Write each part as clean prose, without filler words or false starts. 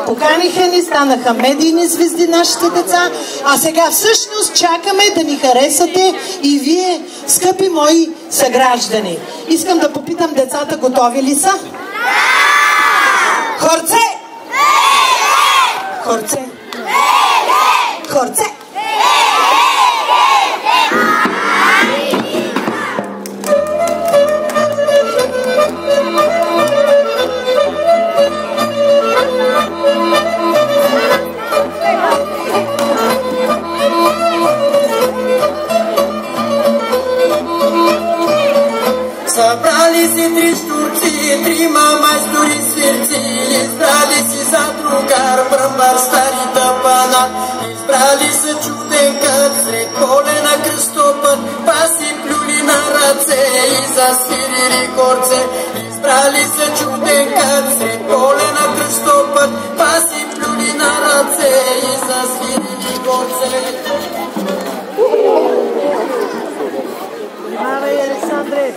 поканиха ни, станаха медийни звезди нашите деца, а сега всъщност чакаме да ни харесате и вие, скъпи мои съграждани. Искам да попитам децата, готови ли са? Хорце! Хорце! Хорце! Събрали си три штурци, трима майстори сирци, избрали си за другар бръмбар стари тъпана. Избрали са чуден кът сред поле на кръстопът, паси плюли на ръце и засвирили горце. Избрали са чуден кът сред поле на кръстопът, паси плюли на ръце и засвирили горце. Внимавай, Александре!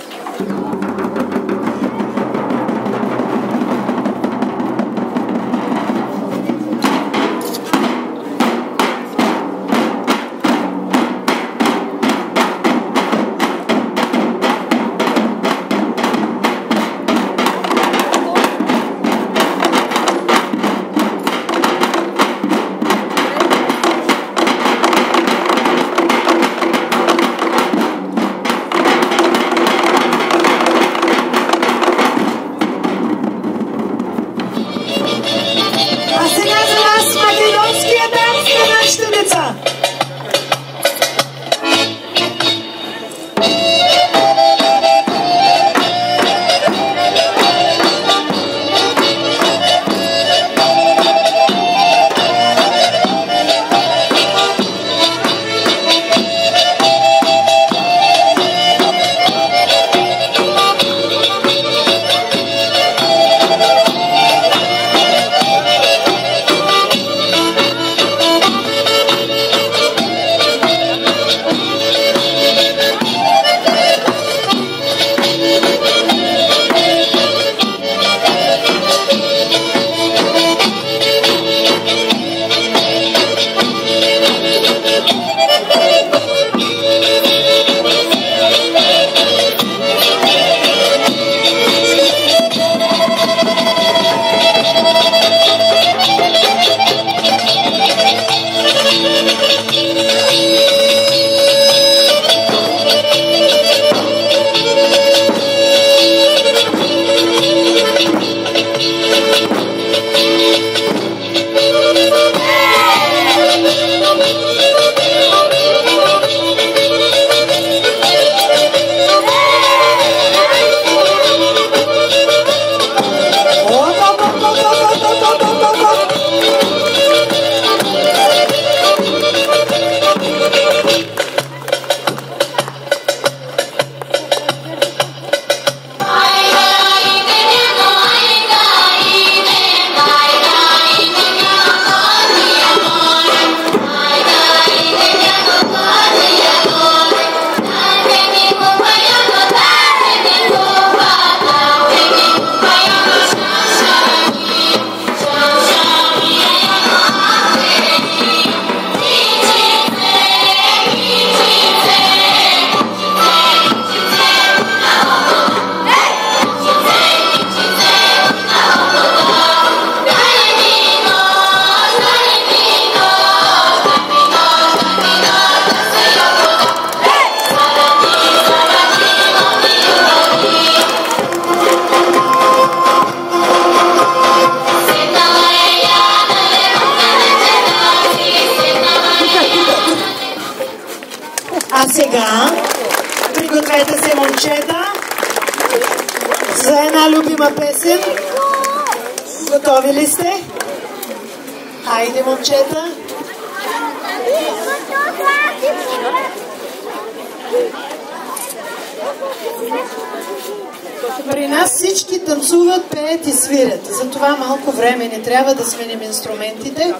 А сега пригответе се, момчета, за една любима песен. Готови ли сте? Хайде, момчета! При нас всички танцуват, пеят и свирят. Затова малко време не трябва да сменим инструментите.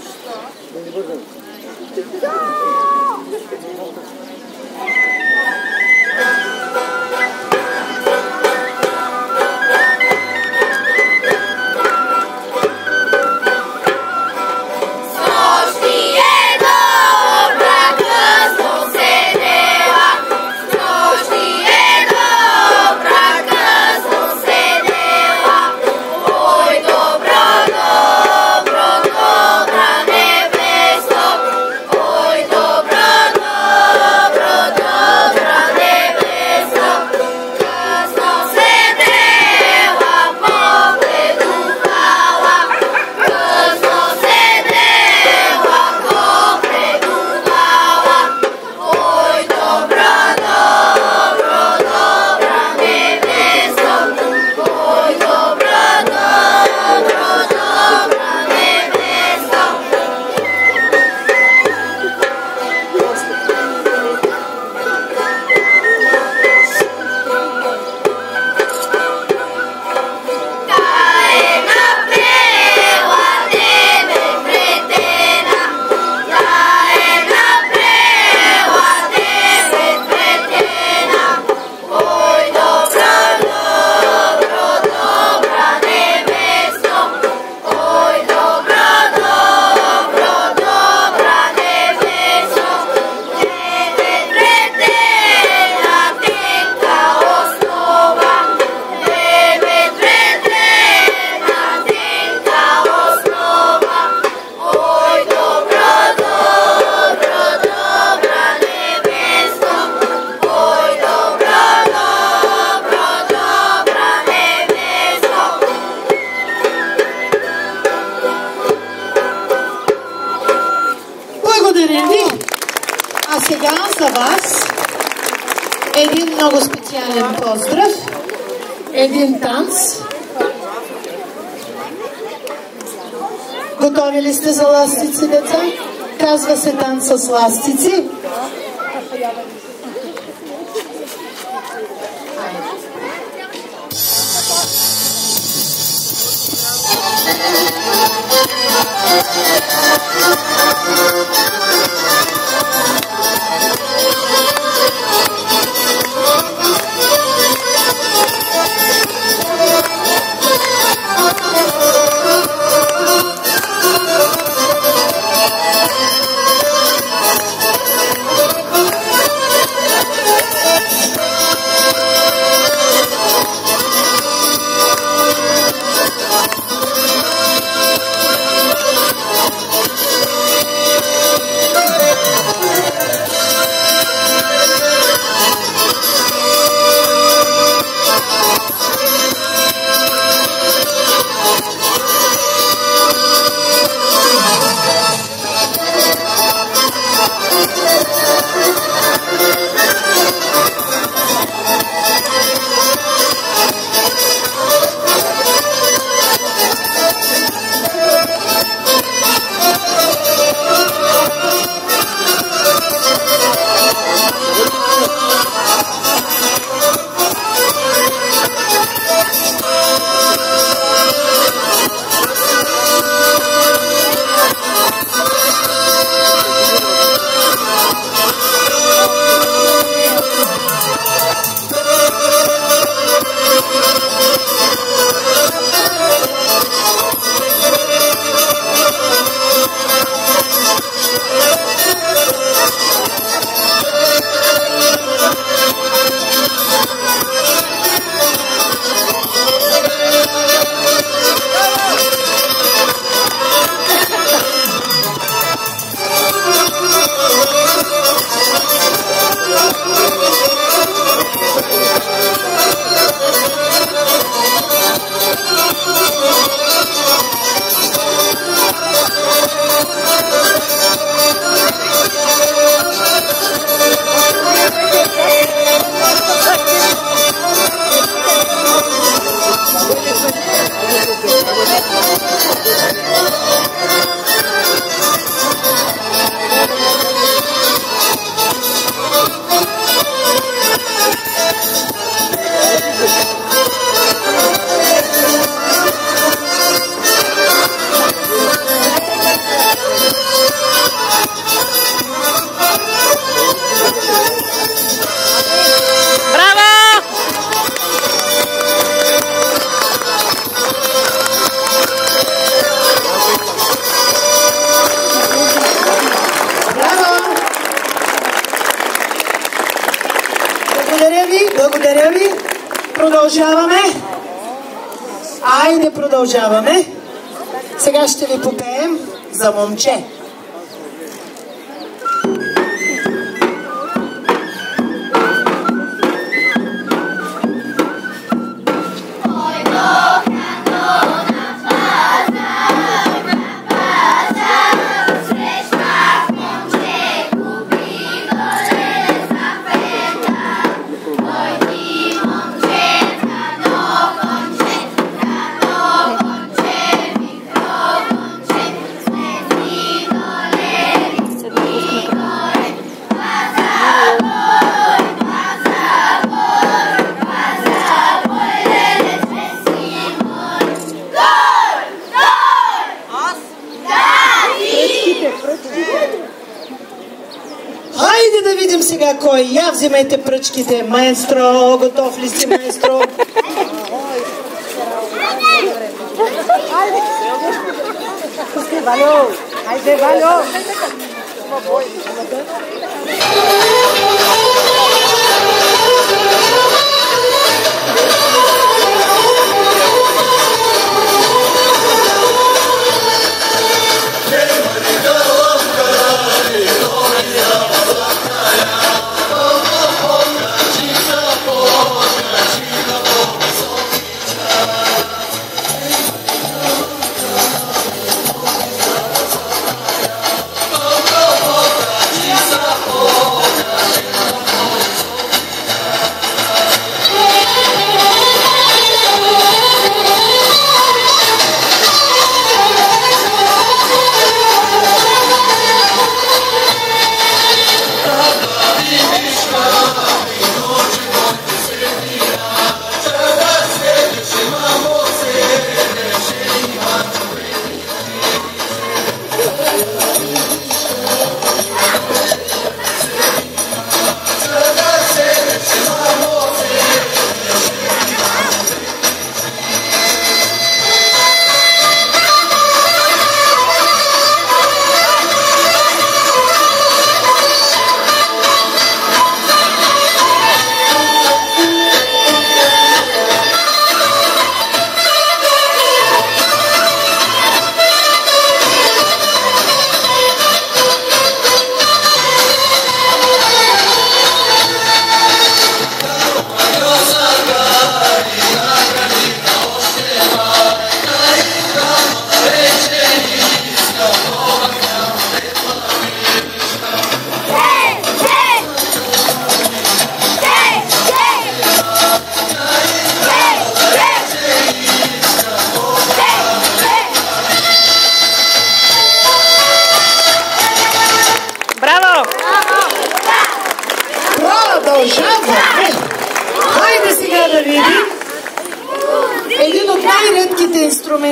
А сега за вас един много специален поздрав, един танц. Готови ли сте за ластици, деца? Казва се танц с ластици. Благодаря ви. Продължаваме. Айде, продължаваме. Сега ще ви попеем за момче. Хайде да видим сега кой. Я вземете пръчките. Маестро, готов ли си, маестро? Хайде, Валю! Oh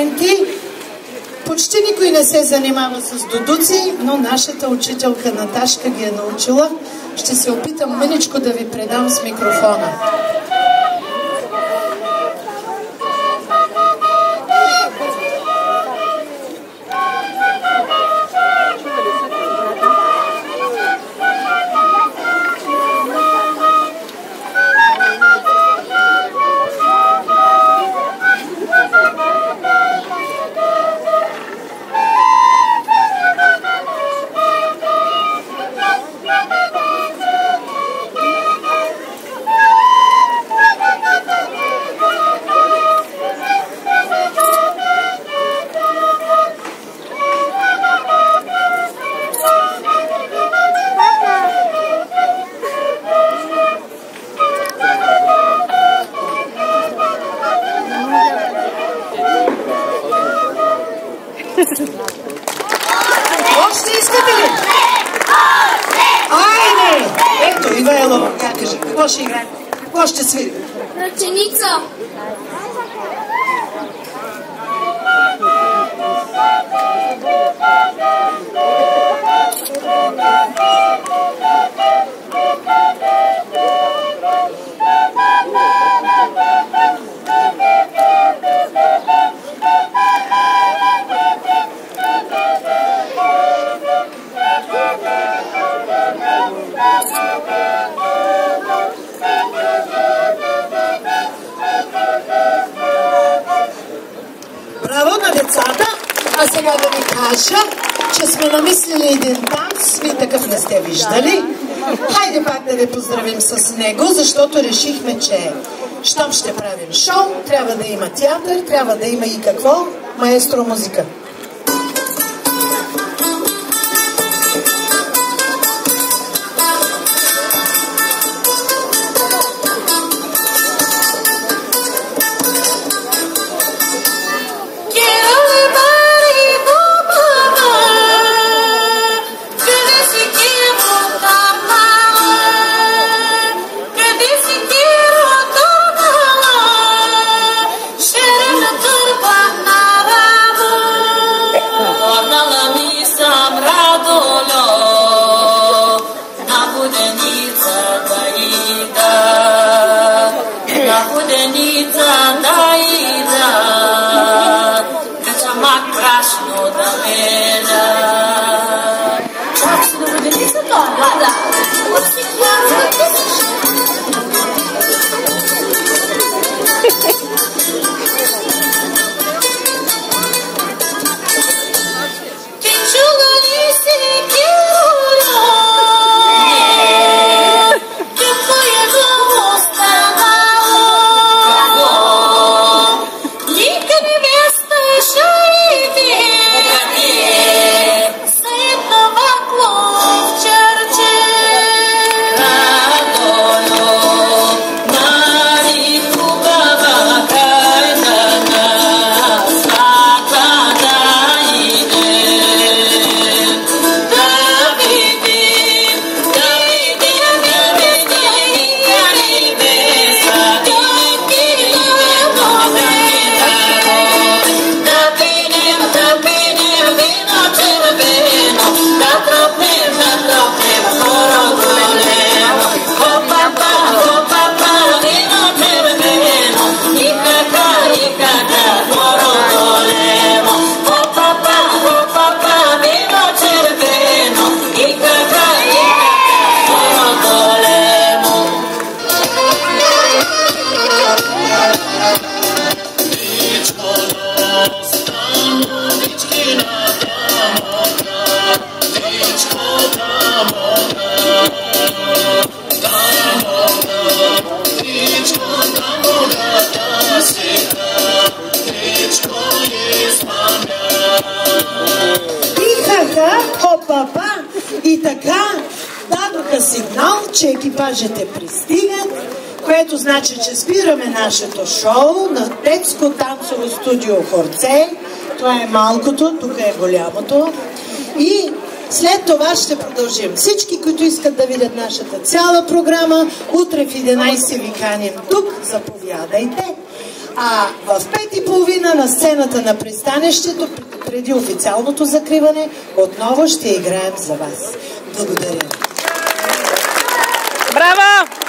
инструменти. Почти никой не се занимава с дудуци, но нашата учителка Наташка ги е научила. Ще се опитам мъничко да ви предам с микрофона. Още искате ли? Айде! Ето, Ивайло, как кажа, какво ще играем? Какво ще свири? Ръченица. Браво на децата! А сега да ви кажа, че сме намислили един танц, вие такъв не сте виждали. Хайде пак да ви поздравим с него, защото решихме, че щом ще правим шоу, трябва да има театър, трябва да има и какво? Маестро музика. И така дадоха сигнал, че екипажите пристигат, което значи, че спираме нашето шоу на детско танцово студио Хорце. Това е малкото, тук е голямото. И след това ще продължим. Всички, които искат да видят нашата цяла програма, утре в 11 ви каним тук, заповядайте. А в 5:30 на сцената на пристанището, преди официалното закриване, отново ще играем за вас. Благодаря. Браво!